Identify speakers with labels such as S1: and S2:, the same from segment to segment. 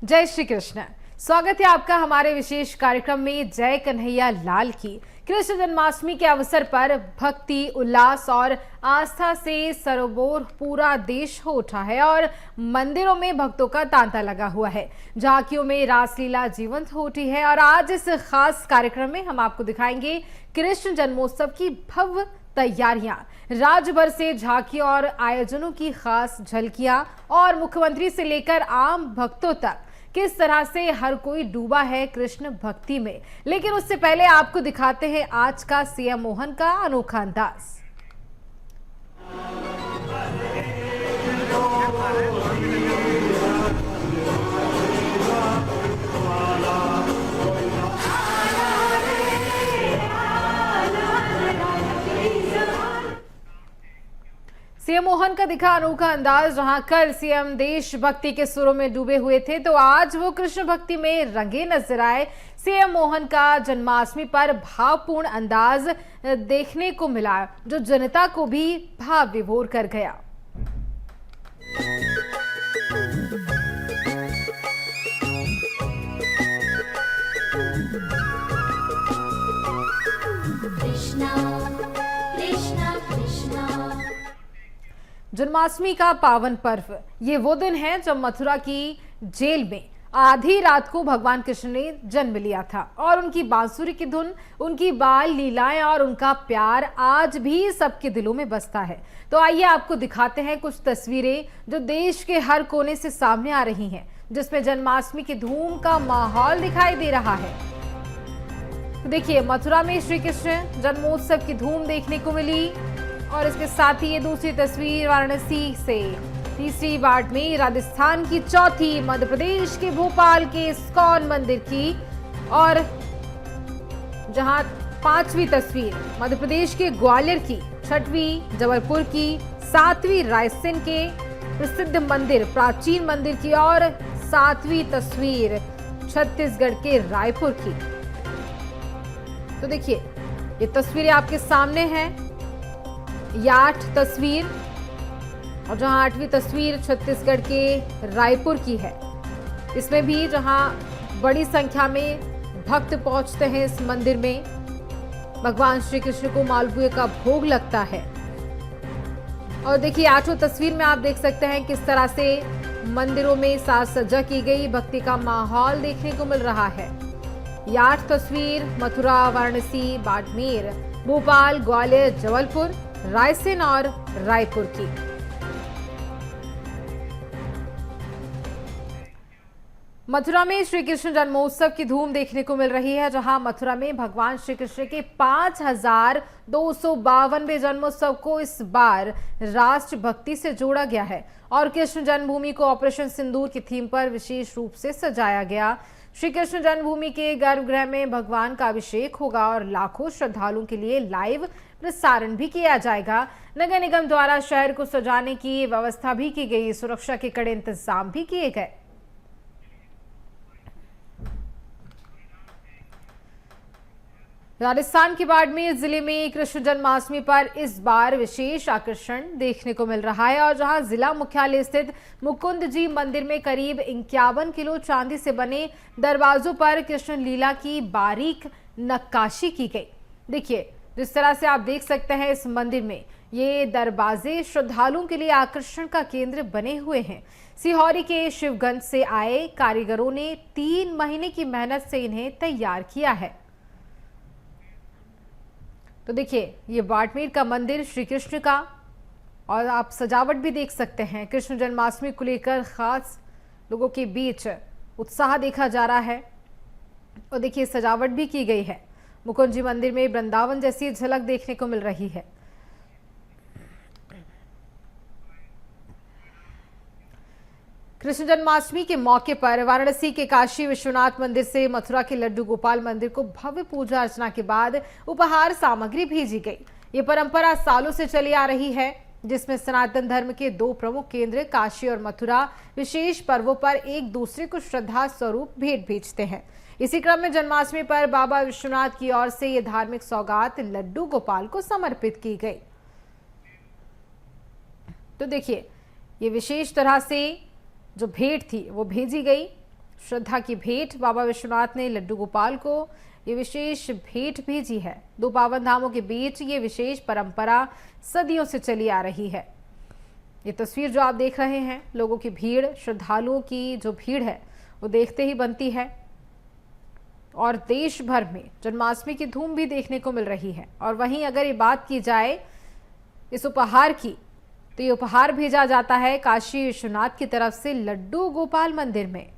S1: जय श्री कृष्ण। स्वागत है आपका हमारे विशेष कार्यक्रम में जय कन्हैया लाल की। कृष्ण जन्माष्टमी के अवसर पर भक्ति, उल्लास और आस्था से सरोबोर पूरा देश हो उठा है और मंदिरों में भक्तों का तांता लगा हुआ है। झांकियों में रासलीला जीवंत हो उठी है और आज इस खास कार्यक्रम में हम आपको दिखाएंगे कृष्ण जन्मोत्सव की भव्य तैयारियां, राज्य भर से झांकी और आयोजनों की खास झलकियां और मुख्यमंत्री से लेकर आम भक्तों तक किस तरह से हर कोई डूबा है कृष्ण भक्ति में। लेकिन उससे पहले आपको दिखाते हैं आज का सीएम मोहन का अनोखा अंदाज। सीएम मोहन का दिखा अनोखा अंदाज। जहां कल सीएम देशभक्ति के सुरों में डूबे हुए थे, तो आज वो कृष्ण भक्ति में रंगे नजर आए। सीएम मोहन का जन्माष्टमी पर भावपूर्ण अंदाज देखने को मिला, जो जनता को भी भाव विभोर कर गया। जन्माष्टमी का पावन पर्व ये वो दिन है जब मथुरा की जेल में आधी रात को भगवान कृष्ण ने जन्म लिया था और उनकी बांसुरी की धुन, उनकी बाल लीलाएं और उनका प्यार आज भी सबके दिलों में बसता है। तो आइए आपको दिखाते हैं कुछ तस्वीरें जो देश के हर कोने से सामने आ रही हैं, जिसमें जन्माष्टमी की धूम का माहौल दिखाई दे रहा है। तो देखिए, मथुरा में श्री कृष्ण जन्मोत्सव की धूम देखने को मिली और इसके साथ ही ये दूसरी तस्वीर वाराणसी से, तीसरी बाड़मेर राजस्थान की, चौथी मध्य प्रदेश के भोपाल के इस्कॉन मंदिर की और जहां पांचवी तस्वीर मध्य प्रदेश के ग्वालियर की, छठवीं जबलपुर की, सातवीं रायसेन के प्रसिद्ध मंदिर प्राचीन मंदिर की और सातवीं तस्वीर छत्तीसगढ़ के रायपुर की। तो देखिए, ये तस्वीरें आपके सामने हैं। ये 8 तस्वीर और जहां 8वीं तस्वीर छत्तीसगढ़ के रायपुर की है। इसमें भी जहां बड़ी संख्या में भक्त पहुंचते हैं इस मंदिर में, भगवान श्री कृष्ण को मालपुए का भोग लगता है। और देखिए, 8वीं तस्वीर में आप देख सकते हैं किस तरह से मंदिरों में साज सज्जा की गई, भक्ति का माहौल देखने को मिल रहा है। ये 8 तस्वीर मथुरा, वाराणसी, बाड़मेर, भोपाल, ग्वालियर, जबलपुर, रायसेन और रायपुर की। मथुरा में श्री कृष्ण जन्मोत्सव की धूम देखने को मिल रही है, जहां मथुरा में भगवान श्री कृष्ण के 5252वें जन्मोत्सव को इस बार राष्ट्र भक्ति से जोड़ा गया है और कृष्ण जन्मभूमि को ऑपरेशन सिंदूर की थीम पर विशेष रूप से सजाया गया। श्री कृष्ण जन्मभूमि के गर्भगृह में भगवान का अभिषेक होगा और लाखों श्रद्धालुओं के लिए लाइव प्रसारण भी किया जाएगा। नगर निगम द्वारा शहर को सजाने की व्यवस्था भी की गई, सुरक्षा के कड़े इंतजाम भी किए गए। राजस्थान के बाड़मेर जिले में कृष्ण जन्माष्टमी पर इस बार विशेष आकर्षण देखने को मिल रहा है और जहां जिला मुख्यालय स्थित मुकुंद जी मंदिर में करीब 51 किलो चांदी से बने दरवाजों पर कृष्ण लीला की बारीक नक्काशी की गई। देखिए, जिस तरह से आप देख सकते हैं इस मंदिर में ये दरवाजे श्रद्धालुओं के लिए आकर्षण का केंद्र बने हुए हैं। सिहोरी के शिवगंज से आए कारीगरों ने 3 महीने की मेहनत से इन्हें तैयार किया है। तो देखिए, ये बाड़मेर का मंदिर श्री कृष्ण का, और आप सजावट भी देख सकते हैं। कृष्ण जन्माष्टमी को लेकर खास लोगों के बीच उत्साह देखा जा रहा है और देखिए, सजावट भी की गई है। मुकुंद जी मंदिर में वृंदावन जैसी झलक देखने को मिल रही है। कृष्ण जन्माष्टमी के मौके पर वाराणसी के काशी विश्वनाथ मंदिर से मथुरा के लड्डू गोपाल मंदिर को भव्य पूजा अर्चना के बाद उपहार सामग्री भेजी गई। ये परंपरा सालों से चली आ रही है, जिसमें सनातन धर्म के 2 प्रमुख केंद्र काशी और मथुरा विशेष पर्वों पर एक दूसरे को श्रद्धा स्वरूप भेंट भेजते हैं। इसी क्रम में जन्माष्टमी पर बाबा विश्वनाथ की ओर से ये धार्मिक सौगात लड्डू गोपाल को समर्पित की गई। तो देखिए, ये विशेष तरह से जो भेंट थी वो भेजी गई श्रद्धा की भेंट बाबा विश्वनाथ ने लड्डू गोपाल को ये विशेष भेंट भेजी है। दो पावन धामों के बीच ये विशेष परंपरा सदियों से चली आ रही है। ये तस्वीर जो आप देख रहे हैं, लोगों की भीड़, श्रद्धालुओं की जो भीड़ है वो देखते ही बनती है और देश भर में जन्माष्टमी की धूम भी देखने को मिल रही है। और वहीं अगर ये बात की जाए इस उपहार की, तो ये उपहार भेजा जाता है काशी विश्वनाथ की तरफ से लड्डू गोपाल मंदिर में।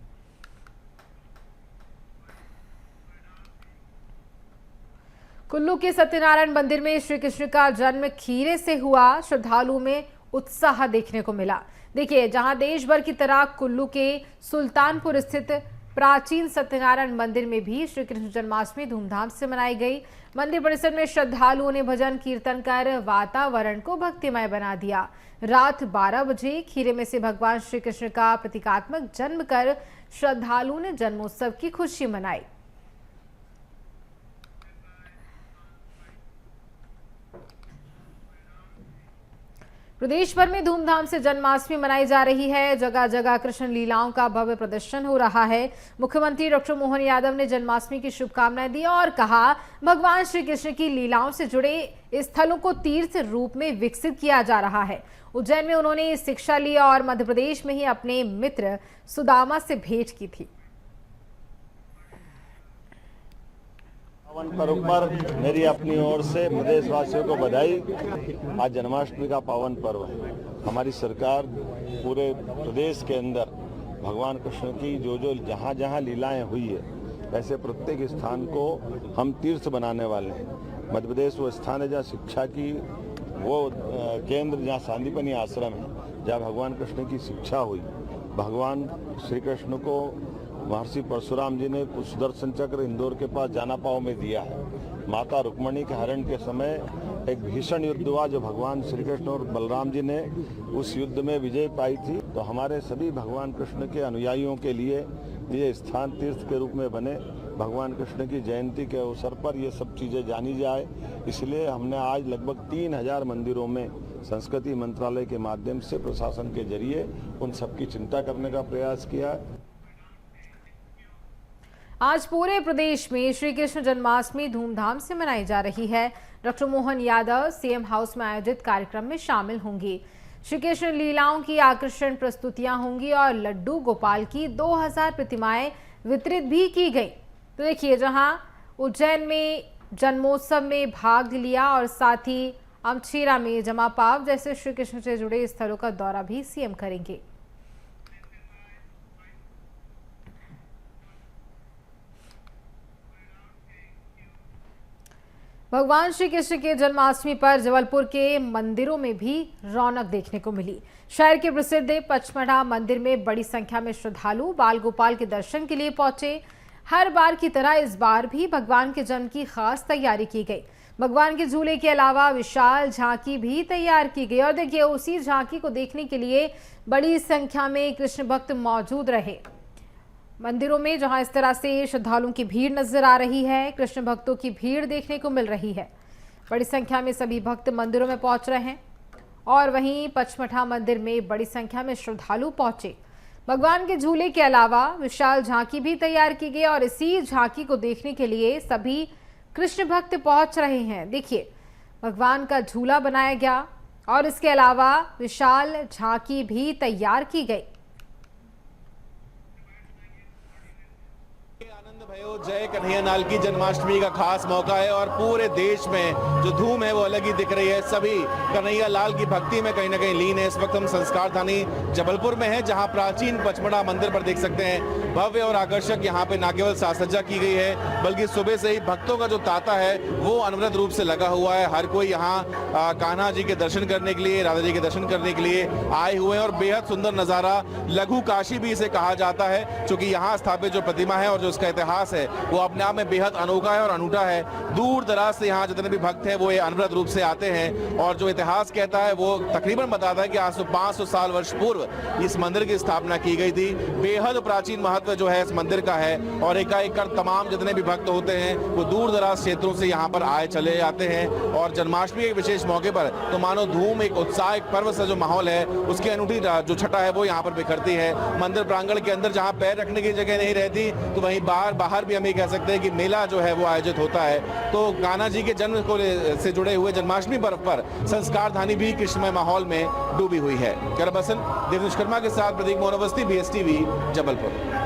S1: कुल्लू के सत्यनारायण मंदिर में श्री कृष्ण का जन्म खीरे से हुआ, श्रद्धालुओं में उत्साह देखने को मिला। देखिए, जहां देश भर की तरह कुल्लू के सुल्तानपुर स्थित प्राचीन सत्यनारायण मंदिर में भी श्री कृष्ण जन्माष्टमी धूमधाम से मनाई गई। मंदिर परिसर में श्रद्धालुओं ने भजन कीर्तन कर वातावरण को भक्तिमय बना दिया। रात 12 बजे खीरे में से भगवान श्री कृष्ण का प्रतीकात्मक जन्म कर श्रद्धालुओं ने जन्मोत्सव की खुशी मनाई। प्रदेश भर में धूमधाम से जन्माष्टमी मनाई जा रही है। जगह जगह कृष्ण लीलाओं का भव्य प्रदर्शन हो रहा है। मुख्यमंत्री डॉक्टर मोहन यादव ने जन्माष्टमी की शुभकामनाएं दी और कहा, भगवान श्री कृष्ण की लीलाओं से जुड़े स्थलों को तीर्थ रूप में विकसित किया जा रहा है। उज्जैन में उन्होंने शिक्षा ली और मध्य प्रदेश में ही अपने मित्र सुदामा से भेंट की थी।
S2: पावन पर्व पर मेरी अपनी ओर से प्रदेशवासियों को बधाई। आज जन्माष्टमी का पावन पर्व है। हमारी सरकार पूरे प्रदेश के अंदर भगवान कृष्ण की जो जहाँ जहाँ लीलाएं हुई है, ऐसे प्रत्येक स्थान को हम तीर्थ बनाने वाले हैं। मध्य प्रदेश वो स्थान है जहाँ शिक्षा की वो केंद्र, जहाँ सांदीपनी आश्रम है, जहाँ भगवान कृष्ण की शिक्षा हुई। भगवान श्री कृष्ण को महर्षि परशुराम जी ने सुदर्शन चक्र इंदौर के पास जानापाव में दिया है। माता रुक्मणी के हरण के समय एक भीषण युद्ध हुआ, जो भगवान श्री कृष्ण और बलराम जी ने उस युद्ध में विजय पाई थी। तो हमारे सभी भगवान कृष्ण के अनुयायियों के लिए ये स्थान तीर्थ के रूप में बने। भगवान कृष्ण की जयंती के अवसर पर ये सब चीज़ें जानी जाए, इसलिए हमने आज लगभग 3000 मंदिरों में संस्कृति मंत्रालय के माध्यम से प्रशासन के जरिए उन सबकी चिंता करने का प्रयास किया।
S1: आज पूरे प्रदेश में श्री कृष्ण जन्माष्टमी धूमधाम से मनाई जा रही है। Doctor Mohan Yadav CM house में आयोजित कार्यक्रम में शामिल होंगे। श्री कृष्ण लीलाओं की आकर्षण प्रस्तुतियां होंगी और लड्डू गोपाल की 2000 प्रतिमाएं वितरित भी की गई। तो देखिए, जहां उज्जैन में जन्मोत्सव में भाग लिया और साथ ही अमछेरा में जमापाव जैसे श्री कृष्ण से जुड़े स्थलों का दौरा भी सीएम करेंगे। भगवान श्री कृष्ण के जन्माष्टमी पर जबलपुर के मंदिरों में भी रौनक देखने को मिली। शहर के प्रसिद्ध पचमढ़ा मंदिर में बड़ी संख्या में श्रद्धालु बाल गोपाल के दर्शन के लिए पहुंचे। हर बार की तरह इस बार भी भगवान के जन्म की खास तैयारी की गई। भगवान के झूले के अलावा विशाल झांकी भी तैयार की गई और देखिए, उसी झांकी को देखने के लिए बड़ी संख्या में कृष्ण भक्त मौजूद रहे। मंदिरों में जहां इस तरह से श्रद्धालुओं की भीड़ नजर आ रही है, कृष्ण भक्तों की भीड़ देखने को मिल रही है। बड़ी संख्या में सभी भक्त मंदिरों में पहुंच रहे हैं और वहीं पचमढ़ा मंदिर में बड़ी संख्या में श्रद्धालु पहुंचे। भगवान के झूले के अलावा विशाल झांकी भी तैयार की गई और इसी झांकी को देखने के लिए सभी कृष्ण भक्त पहुंच रहे हैं। देखिए, भगवान का झूला बनाया गया और इसके अलावा विशाल झांकी भी तैयार की गई।
S3: जय कन्हैया लाल की जन्माष्टमी का खास मौका है और पूरे देश में जो धूम है वो अलग ही दिख रही है। सभी कन्हैया लाल की भक्ति में कहीं ना कहीं लीन है। इस वक्त हम संस्कार थानी जबलपुर में है, जहां प्राचीन पचमढ़ा मंदिर पर देख सकते हैं भव्य और आकर्षक यहाँ पे न केवल साज सज्जा की गई है, बल्कि सुबह से ही भक्तों का जो तांता है वो अनवरत रूप से लगा हुआ है। हर कोई यहाँ कान्हा जी के दर्शन करने के लिए, राधा जी के दर्शन करने के लिए आए हुए हैं और बेहद सुंदर नजारा, लघु काशी भी इसे कहा जाता है, क्योंकि यहाँ स्थापित जो प्रतिमा है और जो इसका इतिहास इतिहास है वो अपने आप में बेहद अनोखा है और अनूठा है। दूर दराज से यहाँ जितने भी भक्त हैं वो ये अनवरत रूप से आते हैं और जो इतिहास कहता है वो तकरीबन बताता है कि आज से 500 साल वर्ष पूर्व इस मंदिर की स्थापना की गई थी। बेहद प्राचीन महत्व जो है इस मंदिर का है और एकाएक कर तमाम जितने भी भक्त होते हैं वो दूर दराज क्षेत्रों से यहाँ पर आए चले जाते हैं और जन्माष्टमी के विशेष मौके पर तो मानो धूम, एक उत्साह, एक पर्व सा जो माहौल है उसकी अनूठी जो छटा है वो यहाँ पर बिखरती है। मंदिर प्रांगण के अंदर जहाँ पैर रखने की जगह नहीं रहती तो वहीं बाहर भी हम ये कह सकते हैं कि मेला जो है वो आयोजित होता है। तो कान्हा जी के जन्म को से जुड़े हुए जन्माष्टमी पर्व पर संस्कार धानी भी कृष्णमय माहौल में डूबी हुई है। करब हसन, देवनुष शर्मा के साथ प्रदीप मोहन अवस्थी, BSTV, जबलपुर।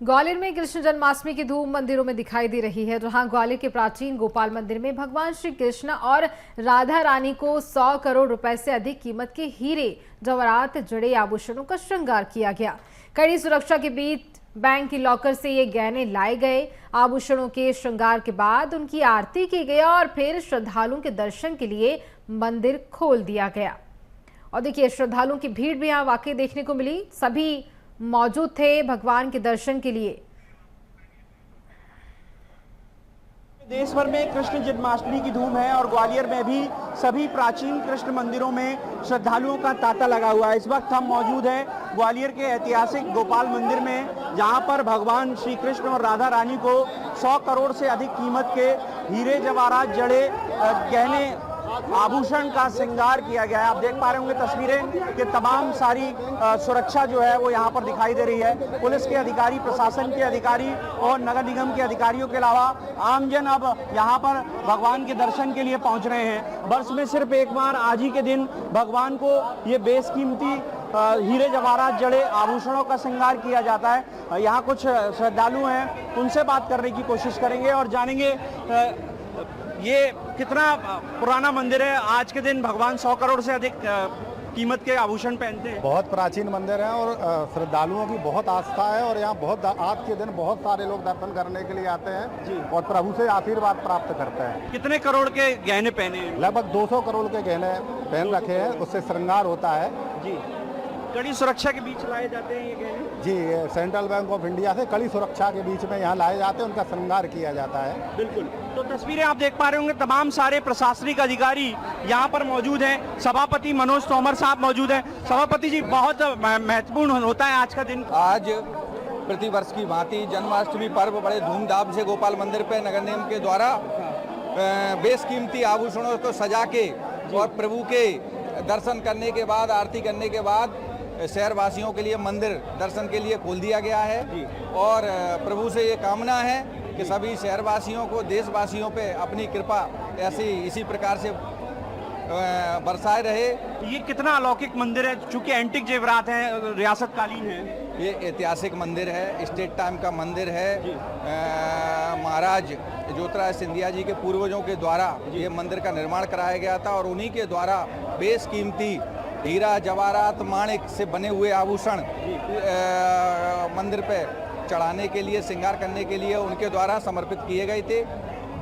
S1: ग्वालियर में कृष्ण जन्माष्टमी की धूम मंदिरों में दिखाई दे रही है, जहां ग्वालियर के प्राचीन गोपाल मंदिर में भगवान श्री कृष्ण और राधा रानी को 100 करोड़ रुपए से अधिक कीमत के हीरे, जवाहरात, जड़े आभूषणों का श्रृंगार किया गया। कड़ी सुरक्षा के बीच बैंक की लॉकर से ये गहने लाए गए। आभूषणों के श्रृंगार के बाद उनकी आरती की गई और फिर श्रद्धालुओं के दर्शन के लिए मंदिर खोल दिया गया। और देखिए, श्रद्धालुओं की भीड़ भी यहाँ वाकई देखने को मिली। सभी मौजूद थे भगवान के दर्शन के लिए।
S4: देश भर में कृष्ण जन्माष्टमी की धूम है और ग्वालियर में भी सभी प्राचीन कृष्ण मंदिरों में श्रद्धालुओं का तांता लगा हुआ है। इस वक्त हम मौजूद हैं ग्वालियर के ऐतिहासिक गोपाल मंदिर में, जहां पर भगवान श्री कृष्ण और राधा रानी को 100 करोड़ से अधिक कीमत के हीरे, जवाहरात, जड़े, गहने, आभूषण का श्रृंगार किया गया है। आप देख पा रहे होंगे तस्वीरें कि तमाम सारी सुरक्षा जो है वो यहाँ पर दिखाई दे रही है। पुलिस के अधिकारी, प्रशासन के अधिकारी और नगर निगम के अधिकारियों के अलावा आमजन अब यहाँ पर भगवान के दर्शन के लिए पहुँच रहे हैं। वर्ष में सिर्फ एक बार आज ही के दिन भगवान को ये बेशकीमती हीरे, जवाहरात, जड़े, आभूषणों का श्रृंगार किया जाता है। यहाँ कुछ श्रद्धालु हैं, उनसे बात करने की कोशिश करेंगे और जानेंगे ये कितना पुराना मंदिर है। आज के दिन भगवान 100 करोड़ से अधिक कीमत के आभूषण पहनते हैं।
S5: बहुत प्राचीन मंदिर है और श्रद्धालुओं की बहुत आस्था है और यहाँ बहुत आज के दिन बहुत सारे लोग दर्शन करने के लिए आते हैं जी, और प्रभु से आशीर्वाद प्राप्त करते हैं।
S4: कितने करोड़ के गहने पहने हैं?
S5: लगभग 200 करोड़ के गहने पहन रखे हैं, उससे श्रृंगार होता है
S4: जी। कड़ी सुरक्षा के बीच लाए जाते हैं ये गहने
S5: जी। ये सेंट्रल बैंक ऑफ इंडिया से कड़ी सुरक्षा के बीच में यहाँ लाए जाते हैं, उनका श्रृंगार किया जाता है।
S4: बिल्कुल। तो तस्वीरें आप देख पा रहे होंगे, तमाम सारे प्रशासनिक अधिकारी यहाँ पर मौजूद हैं। सभापति मनोज तोमर साहब मौजूद हैं। सभापति जी, बहुत महत्वपूर्ण होता है आज का दिन।
S6: आज प्रतिवर्ष की भांति जन्माष्टमी पर्व बड़े धूमधाम से गोपाल मंदिर पे नगर निगम के द्वारा बेशकीमती आभूषणों को सजा के और प्रभु के दर्शन करने के बाद, आरती करने के बाद शहरवासियों के लिए मंदिर दर्शन के लिए खोल दिया गया है। और प्रभु से ये कामना है कि सभी शहरवासियों को, देशवासियों पे अपनी कृपा ऐसी इसी प्रकार से बरसाए रहे।
S4: ये कितना अलौकिक मंदिर है, चूंकि एंटिक जेवरात हैं, रियासत कालीन है।
S6: ये ऐतिहासिक मंदिर है, स्टेट टाइम का मंदिर है। महाराज ज्योतिराज सिंधिया जी के पूर्वजों के द्वारा ये मंदिर का निर्माण कराया गया था और उन्हीं के द्वारा बेशकीमती हीरा, जवाहरात, माणिक से बने हुए आभूषण मंदिर पे चढ़ाने के लिए, श्रृंगार करने के लिए उनके द्वारा समर्पित किए गए थे,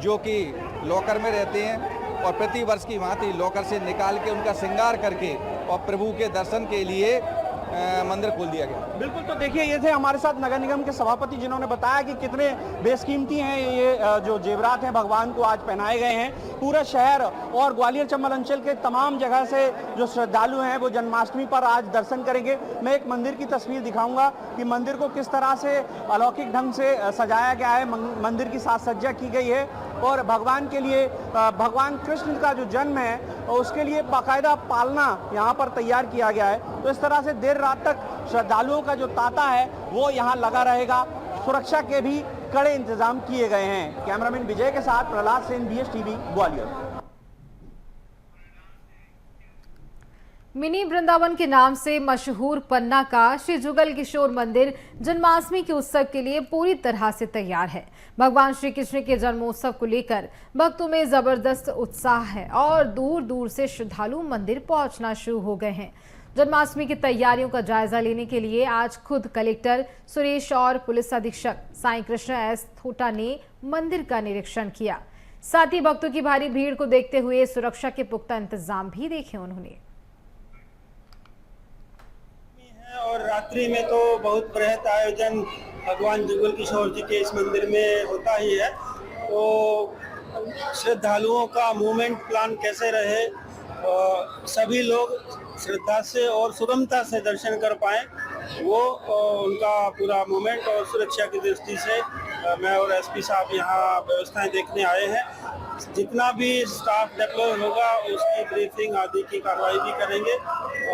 S6: जो कि लॉकर में रहते हैं और प्रति वर्ष की भांति लॉकर से निकाल के उनका श्रृंगार करके और प्रभु के दर्शन के लिए मंदिर खोल दिया गया।
S4: बिल्कुल। तो देखिए, ये थे हमारे साथ नगर निगम के सभापति, जिन्होंने बताया कि कितने बेशकीमती हैं ये जो जेवरात हैं भगवान को आज पहनाए गए हैं। पूरा शहर और ग्वालियर चंबल अंचल के तमाम जगह से जो श्रद्धालु हैं वो जन्माष्टमी पर आज दर्शन करेंगे। मैं एक मंदिर की तस्वीर दिखाऊंगा कि मंदिर को किस तरह से अलौकिक ढंग से सजाया गया है। मंदिर की साज सज्जा की गई है और भगवान के लिए, भगवान कृष्ण का जो जन्म है उसके लिए बाकायदा पालना यहाँ पर तैयार किया गया है। तो इस तरह से देर रात तक श्रद्धालुओं का जो तांता है वो यहाँ लगा रहेगा। सुरक्षा के भी कड़े इंतजाम किए गए हैं। कैमरामैन विजय के साथ प्रहलाद सेन, BSTV, ग्वालियर।
S1: मिनी वृंदावन के नाम से मशहूर पन्ना का श्री जुगल किशोर मंदिर जन्माष्टमी के उत्सव के लिए पूरी तरह से तैयार है। भगवान श्री कृष्ण के जन्मोत्सव को लेकर भक्तों में जबरदस्त उत्साह है और दूर दूर से श्रद्धालु मंदिर पहुंचना शुरू हो गए हैं। जन्माष्टमी की तैयारियों का जायजा लेने के लिए आज खुद कलेक्टर सुरेश और पुलिस अधीक्षक साईं कृष्ण एस थोटा ने मंदिर का निरीक्षण किया। साथ ही भक्तों की भारी भीड़ को देखते हुए सुरक्षा के पुख्ता इंतजाम भी देखे उन्होंने।
S4: और
S7: नवरात्रि में तो बहुत बृहत आयोजन भगवान जुगल किशोर जी के इस मंदिर में होता ही है। तो श्रद्धालुओं का मूवमेंट प्लान कैसे रहे, सभी लोग श्रद्धा से और सुगमता से दर्शन कर पाएँ, वो उनका पूरा मूवमेंट और सुरक्षा की दृष्टि से मैं और एसपी साहब यहाँ व्यवस्थाएं देखने आए हैं। जितना भी स्टाफ डिप्लॉय होगा उसकी ब्रीफिंग आदि की कार्रवाई भी करेंगे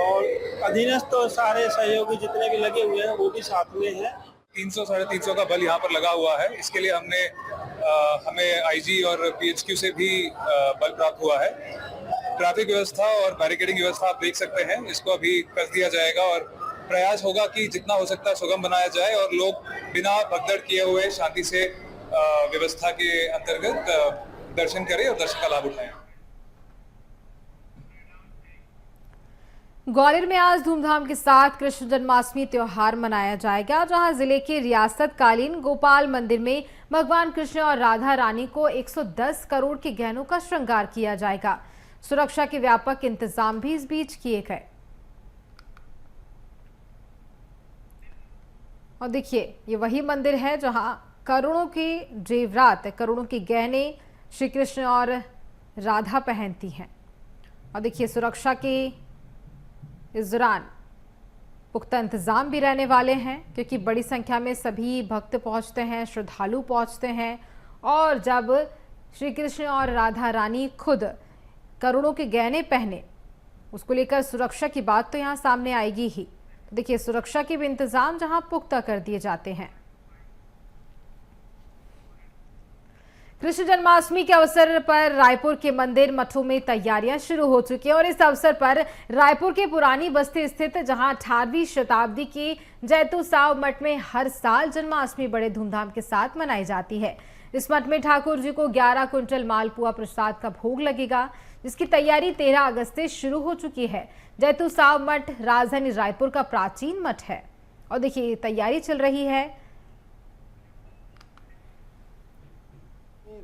S7: और अधीनस्थ तो सारे सहयोगी जितने भी लगे हुए हैं वो भी साथ में हैं।
S8: 300 साढ़े 300 का बल यहाँ पर लगा हुआ है। इसके लिए हमें आईजी और पीएचक्यू से भी बल प्राप्त हुआ है। ट्रैफिक व्यवस्था और बैरिकेडिंग व्यवस्था आप देख सकते हैं, इसको अभी कर दिया जाएगा और प्रयास होगा कि जितना हो सकता है सुगम बनाया जाए और लोग बिना भगदड़ किए हुए शांति से व्यवस्था के अंतर्गत दर्शन करें और दर्शन का लाभ उठाएं।
S1: ग्वालियर में आज धूमधाम के साथ कृष्ण जन्माष्टमी त्योहार मनाया जाएगा, जहां जिले के रियासतकालीन गोपाल मंदिर में भगवान कृष्ण और राधा रानी को 110 करोड़ के गहनों का श्रृंगार किया जाएगा। सुरक्षा के व्यापक इंतजाम भी इस बीच किए गए। और देखिए, ये वही मंदिर है जहां करोड़ों के जेवरात, करोड़ों के गहने श्री कृष्ण और राधा पहनती हैं। और देखिए, सुरक्षा के इस दौरान पुख्ता इंतजाम भी रहने वाले हैं, क्योंकि बड़ी संख्या में सभी भक्त पहुंचते हैं, श्रद्धालु पहुंचते हैं। और जब श्री कृष्ण और राधा रानी खुद करोड़ों के गहने पहने, उसको लेकर सुरक्षा की बात तो यहाँ सामने आएगी ही। तो देखिए, सुरक्षा के भी इंतजाम जहां पुख्ता कर दिए जाते हैं। कृष्ण जन्माष्टमी के अवसर पर रायपुर के मंदिर मठों में तैयारियां शुरू हो चुकी हैं और इस अवसर पर रायपुर के पुरानी बस्ती स्थित जहां 18वीं शताब्दी के जैतू साव मठ में हर साल जन्माष्टमी बड़े धूमधाम के साथ मनाई जाती है। इस मठ में ठाकुर जी को 11 कुंटल मालपुआ प्रसाद का भोग लगेगा, जिसकी तैयारी 13 अगस्त से शुरू हो चुकी है। जैतू साव मठ राजधानी रायपुर का प्राचीन मठ है और देखिए, तैयारी चल रही है।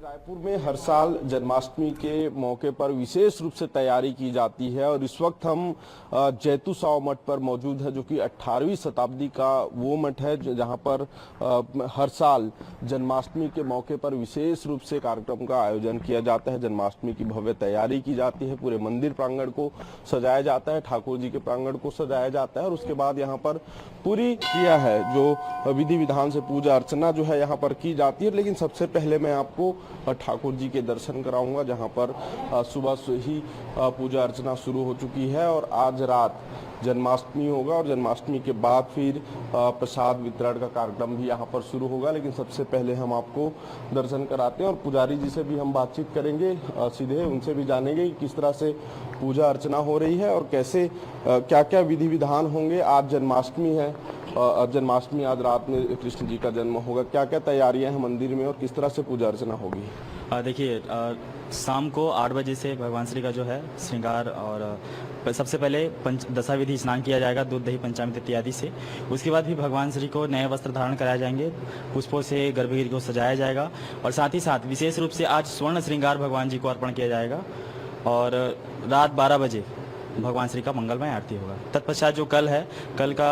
S9: रायपुर में हर साल जन्माष्टमी के मौके पर विशेष रूप से तैयारी की जाती है और इस वक्त हम जैतू साव मठ पर मौजूद है, जो कि 18वीं शताब्दी का वो मठ है जहां पर हर साल जन्माष्टमी के मौके पर विशेष रूप से कार्यक्रम का आयोजन किया जाता है। जन्माष्टमी की भव्य तैयारी की जाती है, पूरे मंदिर प्रांगण को सजाया जाता है, ठाकुर जी के प्रांगण को सजाया जाता है और उसके बाद यहाँ पर पूरी क्रिया है जो विधि विधान से पूजा अर्चना जो है यहाँ पर की जाती है। लेकिन सबसे पहले मैं आपको ठाकुर जी के दर्शन कराऊंगा, जहां पर सुबह से ही पूजा अर्चना शुरू हो चुकी है और आज रात जन्माष्टमी होगा और जन्माष्टमी के बाद फिर प्रसाद वितरण का कार्यक्रम भी यहाँ पर शुरू होगा। लेकिन सबसे पहले हम आपको दर्शन कराते हैं और पुजारी जी से भी हम बातचीत करेंगे, सीधे उनसे भी जानेंगे कि किस तरह से पूजा अर्चना हो रही है और कैसे क्या क्या विधि विधान होंगे। आज जन्माष्टमी है, जन्माष्टमी आज रात में कृष्ण जी का जन्म होगा, क्या क्या तैयारियां हैं मंदिर में और किस तरह से पूजा अर्चना होगी।
S10: देखिए, शाम को 8 बजे से भगवान श्री का जो है श्रृंगार और सबसे पहले दशाविधि स्नान किया जाएगा दूध दही पंचामृत इत्यादि से। उसके बाद भी भगवान श्री को नए वस्त्र धारण कराए जाएंगे, पुष्पों से गर्भगृह को सजाया जाएगा और साथ ही साथ विशेष रूप से आज स्वर्ण श्रृंगार भगवान जी को अर्पण किया जाएगा और रात 12 बजे भगवान श्री का मंगलमय आरती होगा। तत्पश्चात जो कल है, कल का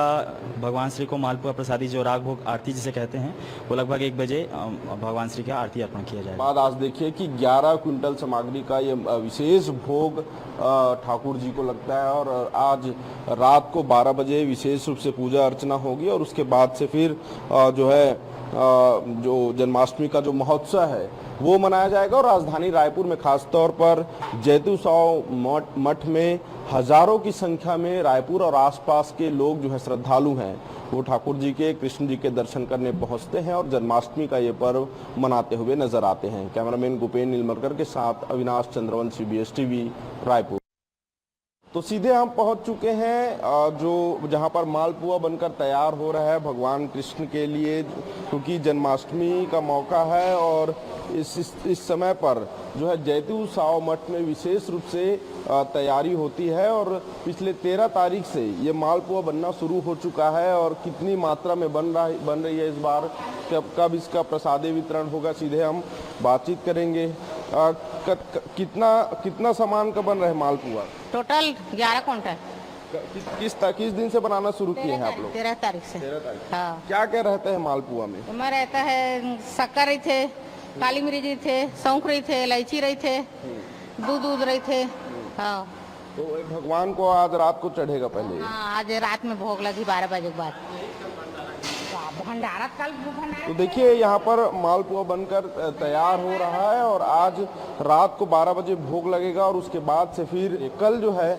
S10: भगवान श्री को मालपुआ प्रसादी जो राग भोग आरती जिसे कहते हैं, वो लगभग 1 बजे भगवान श्री का आरती अर्पण किया जाएगा।
S9: बाद आज देखिए कि 11 क्विंटल सामग्री का ये विशेष भोग ठाकुर जी को लगता है और आज रात को 12 बजे विशेष रूप से पूजा अर्चना होगी और उसके बाद से फिर जो है जो जन्माष्टमी का जो महोत्सव है वो मनाया जाएगा। और राजधानी रायपुर में खास तौर पर जैतू साव मठ में हजारों की संख्या में रायपुर और आसपास के लोग जो है श्रद्धालु हैं, वो ठाकुर जी के, कृष्ण जी के दर्शन करने पहुंचते हैं और जन्माष्टमी का ये पर्व मनाते हुए नजर आते हैं। कैमरामैन गोपेन नीलमरकर के साथ अविनाश चंद्रवंशी, BSTV रायपुर। तो सीधे हम पहुंच चुके हैं जो जहां पर मालपुआ बनकर तैयार हो रहा है भगवान कृष्ण के लिए, क्योंकि जन्माष्टमी का मौका है और इस समय पर जो है जैतू साव मठ में विशेष रूप से तैयारी होती है और पिछले 13 तारीख से ये मालपुआ बनना शुरू हो चुका है। और कितनी मात्रा में बन रही है इस बार, कब इसका प्रसादी वितरण होगा, सीधे हम बातचीत करेंगे। कितना सामान का बन रहा है मालपुआ?
S11: Total 11 quintal.
S9: किस दिन से बनाना शुरू किए हैं आप लोग?
S11: 13 तारीख से।
S9: 13 तारीख।
S11: हाँ,
S9: क्या क्या रहता है मालपुआ में?
S11: इसमें रहता है शक्कर रही थे, काली मिर्ची थे, सौंफ रही थे, इलायची रही थे, दूध रही थे। हाँ,
S9: तो भगवान को आज रात को चढ़ेगा पहले?
S11: हाँ, आज रात में भोग लगी 12 बजे के बाद। भंडारा कल भंडारा।
S9: तो देखिए यहाँ पर मालपुआ बनकर तैयार हो रहा है और आज रात को 12 बजे भोग लगेगा और उसके बाद से फिर कल जो है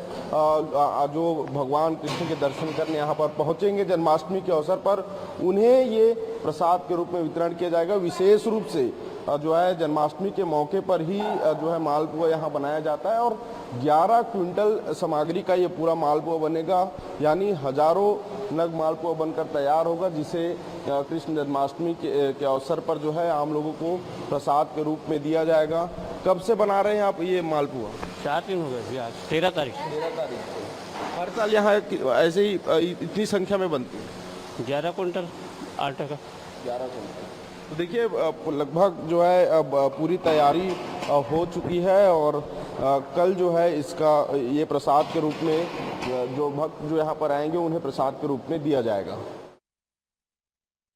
S9: जो भगवान कृष्ण के दर्शन करने यहाँ पर पहुँचेंगे जन्माष्टमी के अवसर पर, उन्हें ये प्रसाद के रूप में वितरण किया जाएगा। विशेष रूप से जो है जन्माष्टमी के मौके पर ही जो है मालपुआ यहाँ बनाया जाता है और 11 क्विंटल सामग्री का ये पूरा मालपुआ बनेगा, यानी हजारों नग मालपुआ बनकर तैयार होगा, जिसे कृष्ण जन्माष्टमी के अवसर पर जो है आम लोगों को प्रसाद के रूप में दिया जाएगा। कब से बना रहे हैं आप ये मालपुआ?
S12: 4 दिन हो गए, आज 13 तारीख।
S9: 13 तारीख से। हर साल यहाँ ऐसे ही इतनी संख्या में बनती है?
S12: 11 कुंटल आटे का।
S9: 11 कुंटल। तो देखिए लगभग जो है अब पूरी तैयारी हो चुकी है और कल जो है इसका ये प्रसाद के रूप में जो भक्त जो यहाँ पर आएंगे उन्हें प्रसाद के रूप में दिया जाएगा।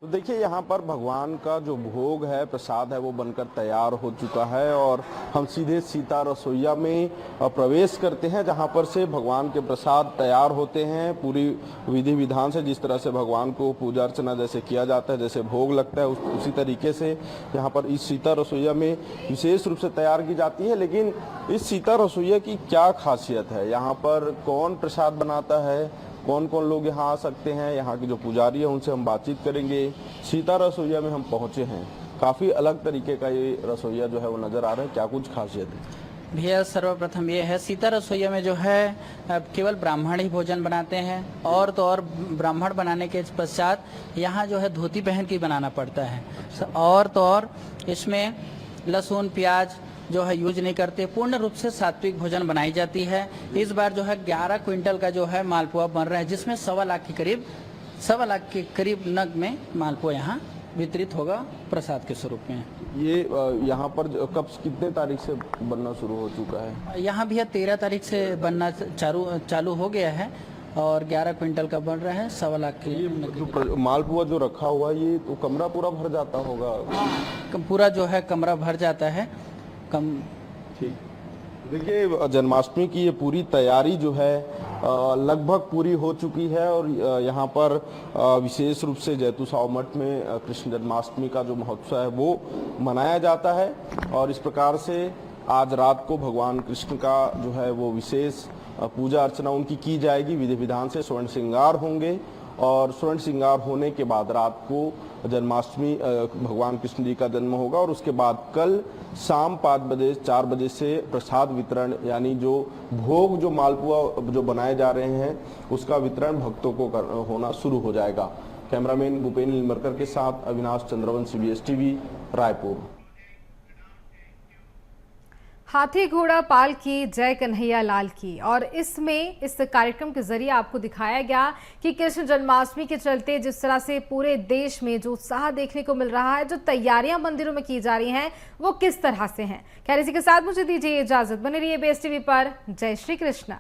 S9: तो देखिए यहाँ पर भगवान का जो भोग है, प्रसाद है, वो बनकर तैयार हो चुका है और हम सीधे सीता रसोइया में प्रवेश करते हैं, जहाँ पर से भगवान के प्रसाद तैयार होते हैं पूरी विधि विधान से। जिस तरह से भगवान को पूजा अर्चना जैसे किया जाता है, जैसे भोग लगता है, उसी तरीके से यहाँ पर इस सीता रसोइया में विशेष रूप से तैयार की जाती है। लेकिन इस सीता रसोइया की क्या खासियत है, यहाँ पर कौन प्रसाद बनाता है, कौन कौन लोग यहाँ आ सकते हैं, यहाँ के जो पुजारी हैं उनसे हम बातचीत करेंगे। सीता रसोइया में हम पहुँचे हैं, काफ़ी अलग तरीके का ये रसोइया जो है वो नज़र आ रहा है। क्या कुछ खासियत है
S13: भैया? सर्वप्रथम ये है, सीता रसोइया में जो है केवल ब्राह्मण ही भोजन बनाते हैं और तो और ब्राह्मण बनाने के पश्चात यहाँ जो है धोती पहन के बनाना पड़ता है और तो और इसमें लहसुन प्याज जो है यूज नहीं करते। पूर्ण रूप से सात्विक भोजन बनाई जाती है। इस बार जो है 11 क्विंटल का जो है मालपुआ बन रहा है, जिसमें 1.25 लाख के करीब नग में मालपुआ यहाँ वितरित होगा प्रसाद के स्वरूप में।
S9: ये यहाँ पर कब कितने तारीख से बनना शुरू हो चुका है?
S13: यहाँ भी 13 तारीख से बनना चालू हो गया है और 11 क्विंटल का बन रहा है 1.25 लाख के।
S9: जो मालपुआ जो रखा हुआ है, ये तो कमरा पूरा भर जाता होगा?
S13: पूरा जो है कमरा भर जाता है।
S9: ठीक। देखिए जन्माष्टमी की ये पूरी तैयारी जो है लगभग पूरी हो चुकी है और यहाँ पर विशेष रूप से जैतूसाव मठ में कृष्ण जन्माष्टमी का जो महोत्सव है वो मनाया जाता है और इस प्रकार से आज रात को भगवान कृष्ण का जो है वो विशेष पूजा अर्चना उनकी की जाएगी। विधि विधान से स्वर्ण श्रृंगार होंगे और स्वर्ण श्रृंगार होने के बाद रात को जन्माष्टमी भगवान कृष्ण जी का जन्म होगा और उसके बाद कल शाम 4 बजे से प्रसाद वितरण, यानी जो भोग जो मालपुआ जो बनाए जा रहे हैं उसका वितरण भक्तों को होना शुरू हो जाएगा। कैमरामैन भूपेन्द्र नीलमरकर के साथ अविनाश चंद्रवंशी, CBS TV, रायपुर।
S1: हाथी घोड़ा पाल की, जय कन्हैया लाल की। और इसमें इस कार्यक्रम के जरिए आपको दिखाया गया कि कृष्ण जन्माष्टमी के चलते जिस तरह से पूरे देश में जो उत्साह देखने को मिल रहा है, जो तैयारियां मंदिरों में की जा रही हैं, वो किस तरह से हैं। खैर इसी के साथ मुझे दीजिए इजाजत, बने रहिए BS TV पर। जय श्री कृष्णा।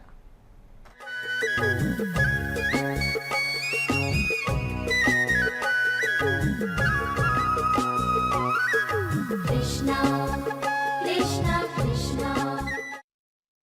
S14: कृष्णा